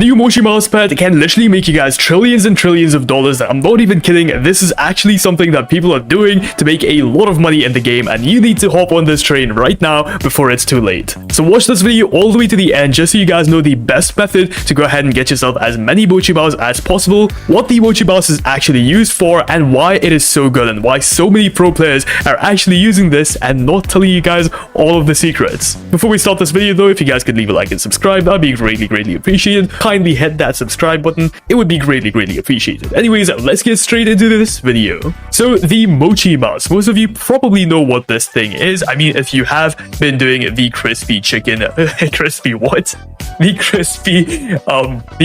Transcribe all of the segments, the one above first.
New mochi mouse pet can literally make you guys trillions and trillions of dollars. I'm not even kidding. This is actually something that people are doing to make a lot of money in the game, and you need to hop on this train right now before it's too late. So watch this video all the way to the end just so you guys know the best method to go ahead and get yourself as many mochi mouse as possible, what the mochi mouse is actually used for, and why it is so good, and why so many pro players are actually using this and not telling you guys all of the secrets. Before we start this video though, if you guys could leave a like and subscribe, that'd be greatly appreciated. Kindly hit that subscribe button, it would be greatly appreciated. Anyways, let's get straight into this video. So the mochi mouse, most of you probably know what this thing is. I mean, if you have been doing the crispy chicken the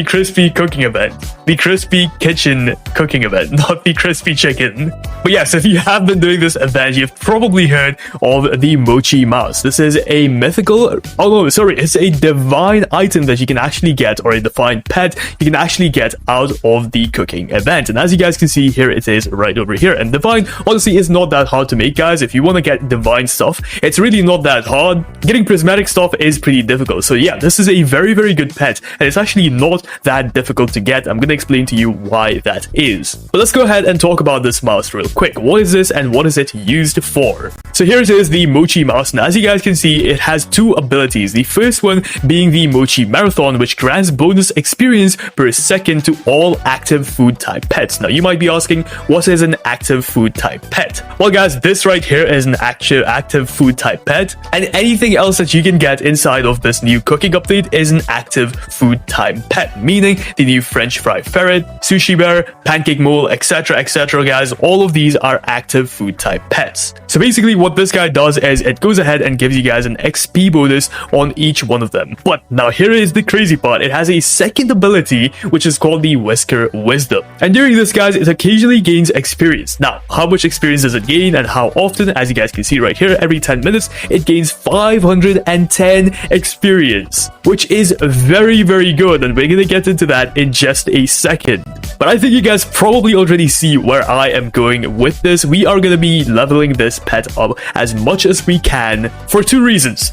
crispy cooking event, the crispy kitchen cooking event, not the crispy chicken. But yes, if you have been doing this event, you've probably heard of the mochi mouse. This is a mythical, it's a divine item that you can actually get, or a divine pet you can actually get out of the cooking event. And as you guys can see here, it is right over here. And divine honestly is not that hard to make, guys. If you want to get divine stuff, it's really not that hard. Getting prismatic stuff is pretty difficult. So yeah, this is a very good pet, and it's actually not that difficult to get. I'm gonna explain to you why that is. But let's go ahead and talk about this mouse real quick. What is this and what is it used for? So here it is, the mochi mouse, and as you guys can see, it has two abilities. The first one being the mochi marathon, which grants bonus experience per second to all active food type pets. Now you might be asking, what is an active food type pet? Well guys, this right here is an active food type pet, and anything else that you can get inside of this new cooking update is an active food type pet, meaning the new French fry ferret, sushi bear, pancake mole, etc, guys. All of these are active food type pets. So basically what this guy does is it goes ahead and gives you guys an XP bonus on each one of them. But now here is the crazy part. It has a second ability which is called the Whisker Wisdom, and during this, guys, it occasionally gains experience. Now how much experience does it gain and how often? As you guys can see right here, every 10 minutes it gains 510 experience, which is very good, and we're gonna get into that in just a second. But I think you guys probably already see where I am going with this. We are gonna be leveling this pet up as much as we can for two reasons.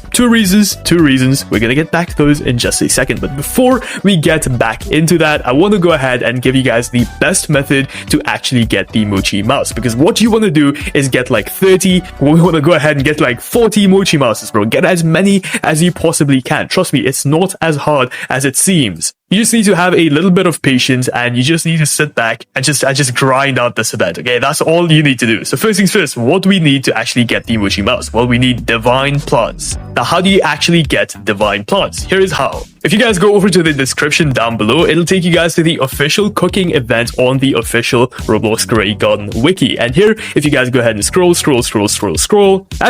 We're gonna get back to those in just a second. But before we get back into that, I want to go ahead and give you guys the best method to actually get the mochi mouse, because what you want to do is get like 30, we want to go ahead and get like 40 mochi mouses, bro. Get as many as you possibly can. Trust me, it's not as hard as it seems. You just need to have a little bit of patience, and you just need to sit back and just grind out this event, okay? That's all you need to do. So first things first, what do we need to actually get the mochi mouse? Well, we need divine plants. Now, how do you actually get divine plants? Here is how. If you guys go over to the description down below, it'll take you guys to the official cooking event on the official Roblox Grey Garden wiki. And here, if you guys go ahead and scroll, as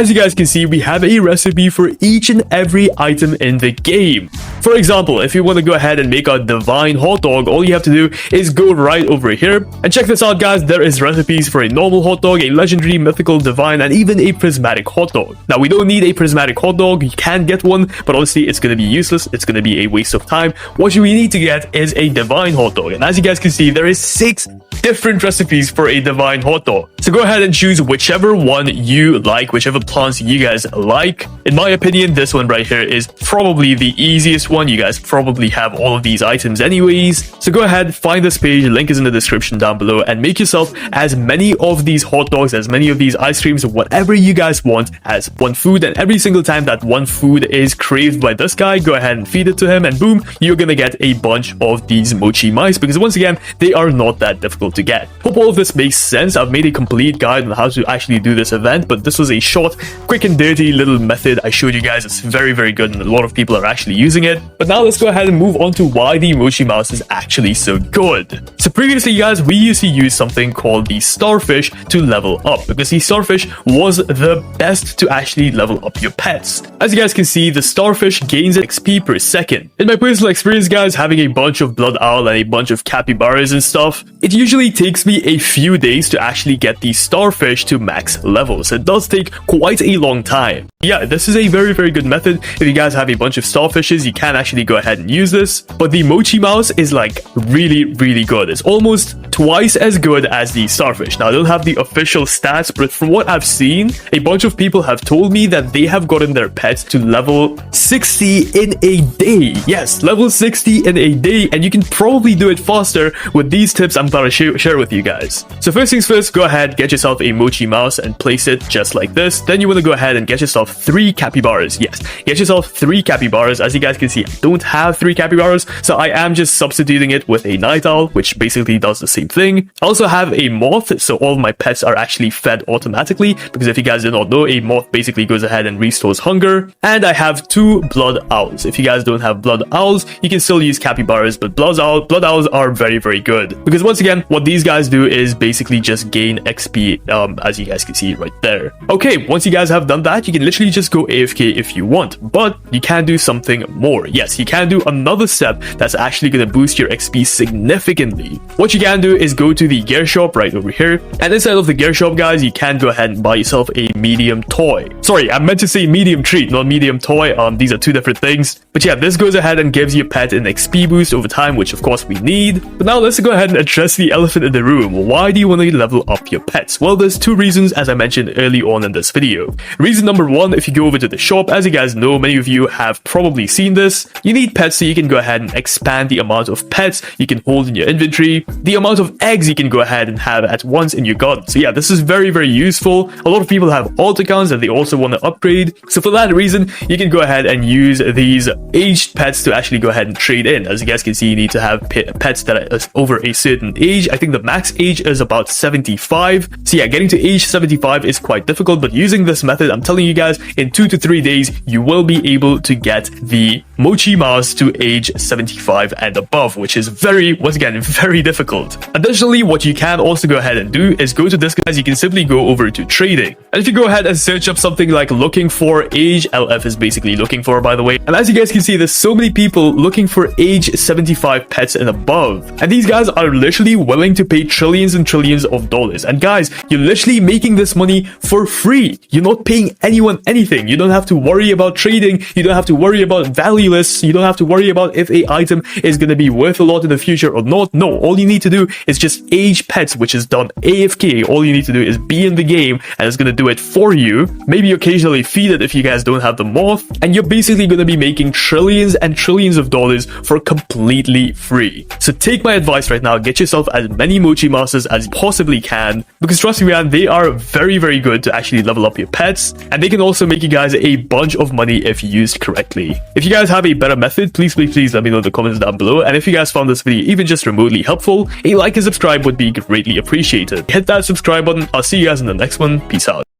you guys can see, we have a recipe for each and every item in the game. For example, if you want to go ahead and make a divine hot dog, all you have to do is go right over here and check this out, guys. There is recipes for a normal hot dog, a legendary, mythical, divine, and even a prismatic hot dog. Now, we don't need a prismatic hot dog. You can get one, but honestly, it's going to be useless. It's going to be a waste of time. What we need to get is a divine hot dog, and as you guys can see, there is 6 different recipes for a divine hot dog. So go ahead and choose whichever one you like, whichever plants you guys like. In my opinion, this one right here is probably the easiest one. You guys probably have all of these items anyways. So go ahead, find this page, link is in the description down below, and make yourself as many of these hot dogs, as many of these ice creams, whatever you guys want as one food. And every single time that one food is craved by this guy, go ahead and feed it to him, and boom, you're gonna get a bunch of these mochi mice, because once again, they are not that difficult to get. Hope all of this makes sense. I've made a complete guide on how to actually do this event, but this was a short, quick and dirty little method I showed you guys. It's very good, and a lot of people are actually using it. But now let's go ahead and move on to why the mochi mouse is actually so good. So previously, guys, we used to use something called the starfish to level up, because the starfish was the best to actually level up your pets. As you guys can see, the starfish gains XP per second. In my personal experience, guys, having a bunch of blood owl and a bunch of capybaras and stuff, it usually takes me a few days to actually get the starfish to max levels. It does take quite a long time. Yeah, this is a very good method. If you guys have a bunch of starfishes, you can actually go ahead and use this. But the mochi mouse is like really good. It's almost twice as good as the starfish. Now, I don't have the official stats, but from what I've seen, a bunch of people have told me that they have gotten their pets to level 60 in a day. Yes, level 60 in a day, and you can probably do it faster with these tips I'm about to share with you guys. So first things first, go ahead, get yourself a mochi mouse and place it just like this. Then you want to go ahead and get yourself 3 capybaras. Yes, get yourself 3 capybaras. As you guys can see, I don't have 3 capybaras, so I am just substituting it with a night owl, which basically does the same thing. I also have a moth, so all of my pets are actually fed automatically, because if you guys did not know, a moth basically goes ahead and restores hunger. And I have 2 blood owls. If you guys don't have blood owls, you can still use capybaras, but blood owls are very good, because once again, what these guys do is basically just gain XP, as you guys can see right there. Okay, once you guys have done that, you can literally just go AFK if you want, but you can do something more. Yes, you can do another step that's actually going to boost your XP significantly. What you can do is go to the gear shop right over here, and inside of the gear shop, guys, you can go ahead and buy yourself a medium toy. Sorry, I meant to say medium treat, not medium toy. These are 2 different things. But yeah, this goes ahead and gives your pet an XP boost over time, which of course we need. But now let's go ahead and address the elephant in the room. Why do you want to level up your pets? Well, there's 2 reasons, as I mentioned early on in this video. Reason number 1, if you go over to the shop, as you guys know, many of you have probably seen this, you need pets so you can go ahead and expand the amount of pets you can hold in your inventory, the amount of eggs you can go ahead and have at once in your garden. So yeah, this is very useful. A lot of people have alt accounts that they also want to upgrade. So for that reason, you can go ahead and use these aged pets to actually go ahead and trade in. As you guys can see, you need to have pets that are over a certain age. I think the max age is about 75. So yeah, getting to age 75 is quite difficult, but using this method, I'm telling you guys, in 2 to 3 days, you will be able to get the mochi mouse to age 75 and above, which is once again, very difficult. Additionally, what you can also go ahead and do is go to this, guys. You can simply go over to trading. And if you go ahead and search up something like looking for age, LF is basically looking for, by the way. And as you guys can see, there's so many people looking for age 75 pets and above. And these guys are literally willing to pay trillions and trillions of dollars. And guys, you're literally making this money for free. You're not paying anyone anything. You don't have to worry about trading. You don't have to worry about value lists. You don't have to worry about if a item is going to be worth a lot in the future or not. No, all you need to do is just age pets, which is done AFK. All you need to do is be in the game, and it's going to do it for you. Maybe occasionally feed it if you guys don't have the moth, and you're basically going to be making trillions and trillions of dollars for completely free. So take my advice right now, get yourself as many mochi mouses as you possibly can, because trust me, man, they are very good to actually level up your pets, and they can also make you guys a bunch of money if used correctly. If you guys have a better method, please let me know in the comments down below. And if you guys found this video even just remotely helpful, a like and subscribe would be greatly appreciated. Hit that subscribe button. I'll see you guys in the next one. Peace out.